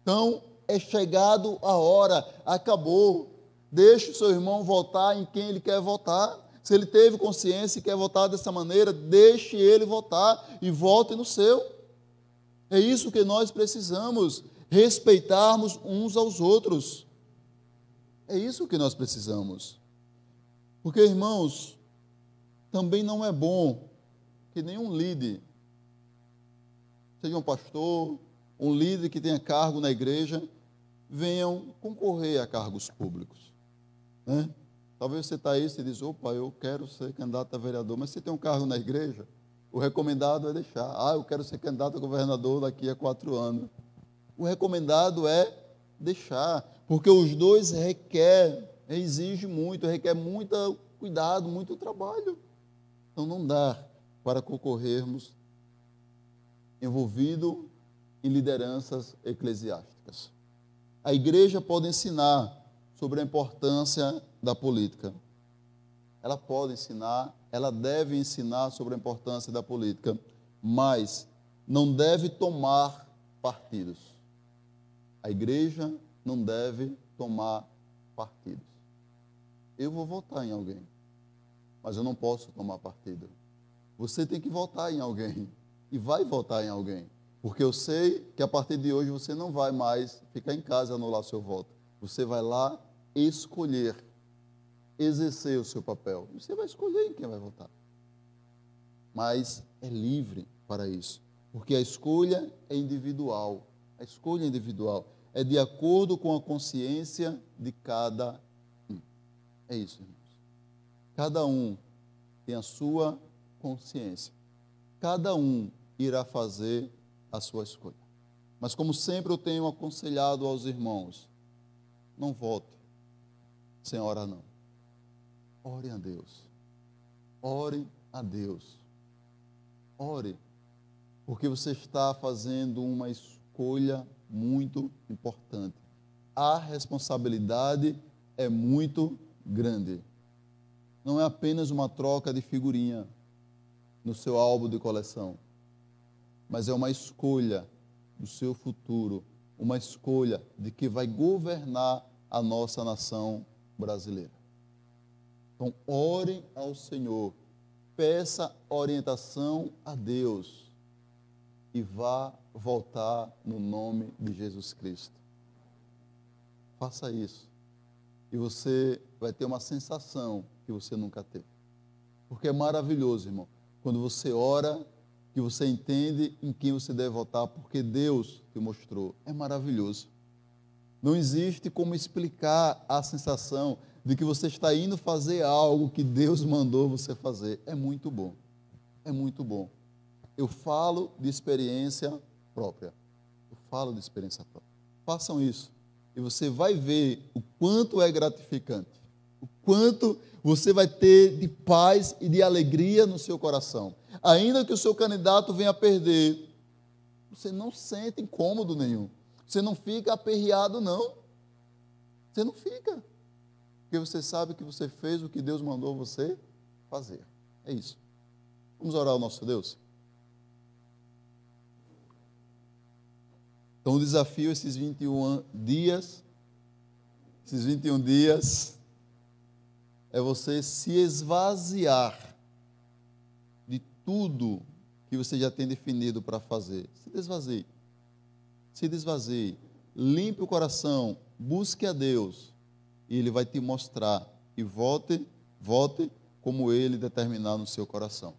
Então, é chegado a hora. Acabou. Deixe o seu irmão votar em quem ele quer votar. Se ele teve consciência e quer votar dessa maneira, deixe ele votar e vote no seu. É isso que nós precisamos, respeitarmos uns aos outros. É isso que nós precisamos. Porque, irmãos, também não é bom que nenhum líder, seja um pastor, um líder que tenha cargo na igreja, venham concorrer a cargos públicos. Né? Talvez você está aí e você diz: opa, eu quero ser candidato a vereador, mas você tem um cargo na igreja, o recomendado é deixar. Eu quero ser candidato a governador daqui a 4 anos. O recomendado é deixar, porque os dois exige muito, requer muito cuidado, muito trabalho. Então não dá para concorrermos envolvido em lideranças eclesiásticas. A igreja pode ensinar sobre a importância da política. Ela pode ensinar, ela deve ensinar sobre a importância da política, mas não deve tomar partidos. A igreja não deve tomar partidos. Eu vou votar em alguém, mas eu não posso tomar partido. Você tem que votar em alguém e vai votar em alguém, porque eu sei que a partir de hoje você não vai mais ficar em casa e anular seu voto. Você vai lá escolher, exercer o seu papel. Você vai escolher em quem vai votar. Mas é livre para isso, porque a escolha é individual. A escolha é individual. É de acordo com a consciência de cada um. É isso, irmãos. Cada um tem a sua consciência. Cada um irá fazer a sua escolha. Mas como sempre eu tenho aconselhado aos irmãos, não vote sem orar, não. Ore a Deus. Ore a Deus. Ore, porque você está fazendo uma escolha muito importante. A responsabilidade é muito grande. Não é apenas uma troca de figurinha no seu álbum de coleção, mas é uma escolha do seu futuro, uma escolha de que vai governar a nossa nação brasileira. Então, ore ao Senhor, peça orientação a Deus e vá votar no nome de Jesus Cristo. Faça isso. e você vai ter uma sensação que você nunca teve. Porque é maravilhoso, irmão, quando você ora, que você entende em quem você deve votar, porque Deus te mostrou. É maravilhoso. Não existe como explicar a sensação de que você está indo fazer algo que Deus mandou você fazer. É muito bom. É muito bom. Eu falo de experiência própria. Eu falo de experiência própria. Façam isso. E você vai ver o quanto é gratificante. O quanto você vai ter de paz e de alegria no seu coração. Ainda que o seu candidato venha a perder, você não sente incômodo nenhum. Você não fica aperreado, não. Você não fica. Porque você sabe que você fez o que Deus mandou você fazer. É isso. Vamos orar ao nosso Deus? Então, o desafio, esses 21 dias, é você se esvaziar de tudo que você já tem definido para fazer. Se desvazie. Se desvazie. Limpe o coração. Busque a Deus. E Ele vai te mostrar. E vote como Ele determinar no seu coração.